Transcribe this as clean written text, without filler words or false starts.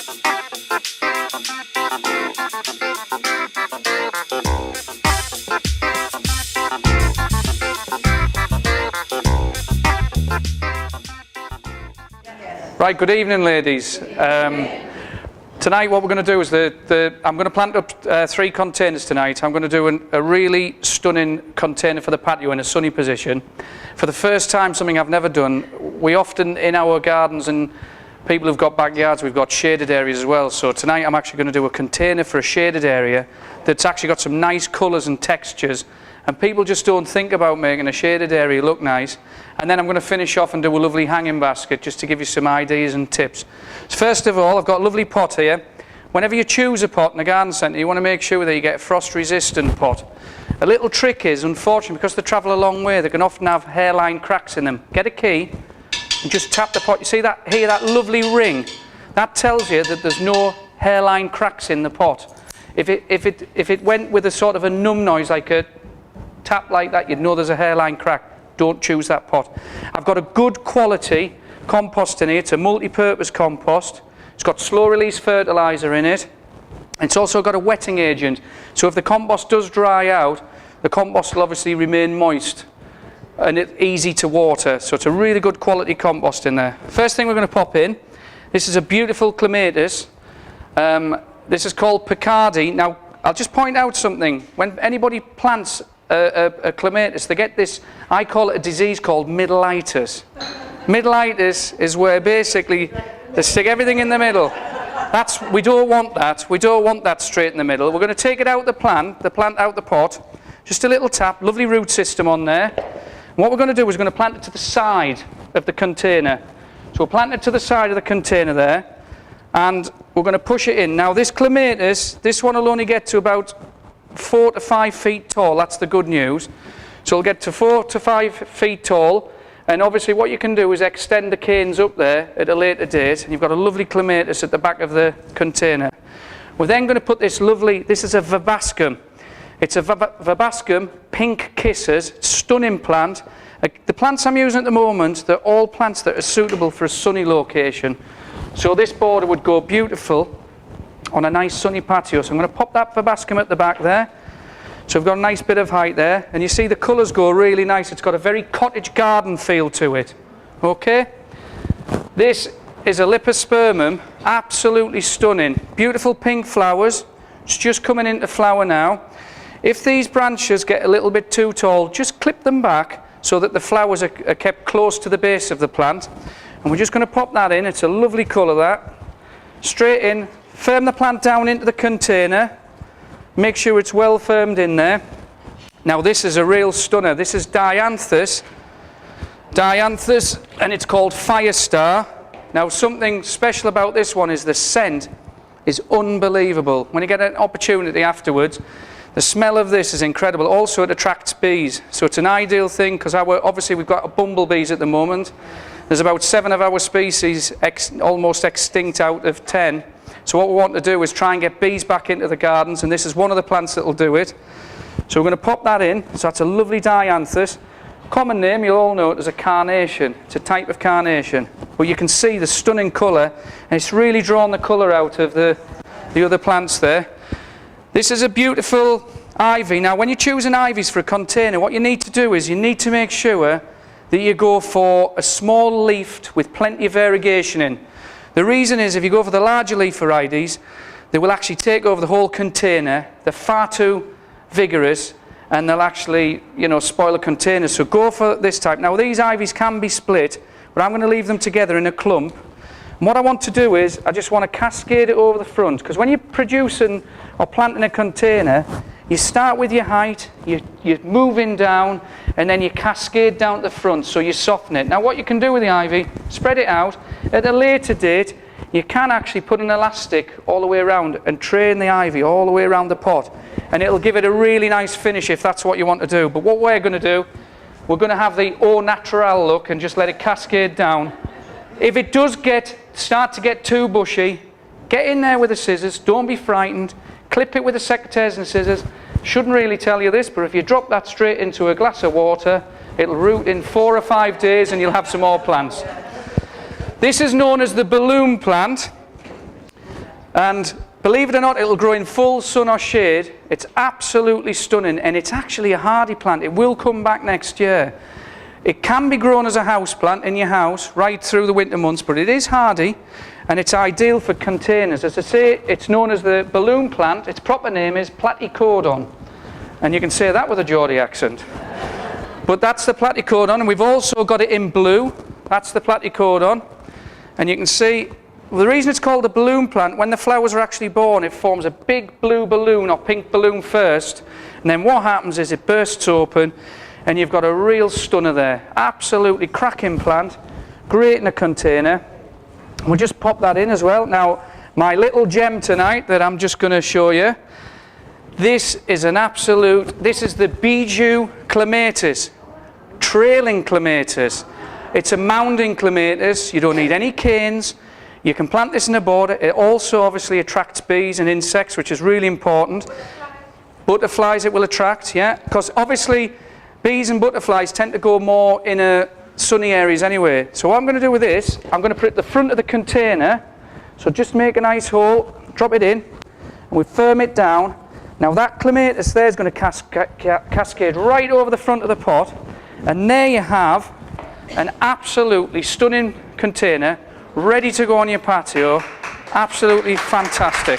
Right, good evening, ladies. Tonight what we're going to do is I'm going to plant up 3 containers tonight. I'm going to do a really stunning container for the patio in a sunny position. For the first time, something I've never done. We often, in our gardens and people who've got backyards, we've got shaded areas as well. So tonight I'm actually going to do a container for a shaded area that's actually got some nice colours and textures. And people just don't think about making a shaded area look nice. And then I'm going to finish off and do a lovely hanging basket just to give you some ideas and tips. So first of all, I've got a lovely pot here. Whenever you choose a pot in a garden centre, you want to make sure that you get a frost-resistant pot. A little trick is, unfortunately, because they travel a long way, they can often have hairline cracks in them. Get a key and just tap the pot. You see that here, that lovely ring? That tells you that there's no hairline cracks in the pot. If it went with a sort of a numb noise, like a tap like that, you'd know there's a hairline crack. Don't choose that pot. I've got a good quality compost in here. It's a multi-purpose compost. It's got slow release fertilizer in it. It's also got a wetting agent. So if the compost does dry out, the compost will obviously remain moist and it's easy to water. So it's a really good quality compost in there. First thing we're going to pop in, this is a beautiful clematis. This is called Picardy. Now, I'll just point out something. When anybody plants a clematis, they get this, I call it a disease called middleitis. Middleitis is where basically they stick everything in the middle. We don't want that. We don't want that straight in the middle. We're going to take it out the plant out the pot, just a little tap, lovely root system on there. And what we're going to do is we're going to plant it to the side of the container. So we'll plant it to the side of the container there, and we're going to push it in. Now this clematis, this one will only get to about 4 to 5 feet tall. That's the good news. So it'll get to 4 to 5 feet tall, and obviously what you can do is extend the canes up there at a later date, and you've got a lovely clematis at the back of the container. We're then going to put this lovely, this is a verbascum. It's a verbascum pink kisses, stunning plant. The plants I'm using at the moment, they're all plants that are suitable for a sunny location. So this border would go beautiful on a nice sunny patio. So I'm going to pop that verbascum at the back there. So we've got a nice bit of height there, and you see the colours go really nice. It's got a very cottage garden feel to it. Okay, this is a Lipospermum, absolutely stunning, beautiful pink flowers. It's just coming into flower now. If these branches get a little bit too tall, just clip them back so that the flowers are kept close to the base of the plant. And we're just going to pop that in. It's a lovely colour, that. Straight in. Firm the plant down into the container. Make sure it's well firmed in there. Now this is a real stunner. This is Dianthus. Dianthus, and it's called Firestar. Now something special about this one is the scent is unbelievable. When you get an opportunity afterwards, the smell of this is incredible. Also it attracts bees. So it's an ideal thing because obviously we've got bumblebees at the moment. There's about 7 of our species almost extinct out of 10. So what we want to do is try and get bees back into the gardens, and this is one of the plants that will do it. So we're going to pop that in. So that's a lovely Dianthus. Common name, you'll all know it as a carnation. It's a type of carnation. But you can see the stunning colour, and it's really drawn the colour out of the other plants there. This is a beautiful ivy. Now when you're choosing ivies for a container, what you need to do is you need to make sure that you go for a small leafed with plenty of variegation in. The reason is if you go for the larger leaf varieties, they will actually take over the whole container. They're far too vigorous and they'll actually, spoil a container. So go for this type. Now these ivies can be split, but I'm going to leave them together in a clump. And what I want to do is I just want to cascade it over the front, because when you're producing or planting a container, you start with your height, you're moving down, and then you cascade down to the front, so you soften it. Now what you can do with the ivy, spread it out. At a later date, you can actually put an elastic all the way around and train the ivy all the way around the pot, and it'll give it a really nice finish if that's what you want to do. But what we're going to do, we're going to have the au naturel look and just let it cascade down. If it does start to get too bushy, get in there with the scissors, don't be frightened, clip it with the secateurs and scissors. Shouldn't really tell you this, but if you drop that straight into a glass of water, it'll root in 4 or 5 days and you'll have some more plants. This is known as the balloon plant. And believe it or not, it'll grow in full sun or shade. It's absolutely stunning, and it's actually a hardy plant. It will come back next year. It can be grown as a house plant in your house right through the winter months, but it is hardy, and it's ideal for containers. As I say, it's known as the balloon plant. Its proper name is Platycodon, and you can say that with a Geordie accent. But that's the Platycodon, and we've also got it in blue. That's the Platycodon, and you can see, well, the reason it's called a balloon plant, when the flowers are actually born, it forms a big blue balloon or pink balloon first, and then what happens is it bursts open, and you've got a real stunner there. Absolutely cracking plant, great in a container. And we'll just pop that in as well. Now, my little gem tonight that I'm just going to show you, this is the Bijou clematis, trailing clematis. It's a mounding clematis. You don't need any canes. You can plant this in a border. It also obviously attracts bees and insects, which is really important. Butterflies it will attract, yeah, because obviously bees and butterflies tend to go more in sunny areas anyway. So what I'm going to do with this, I'm going to put it at the front of the container. So just make a nice hole, drop it in, and we firm it down. Now that clematis there is going to cascade right over the front of the pot, and there you have an absolutely stunning container ready to go on your patio. Absolutely fantastic.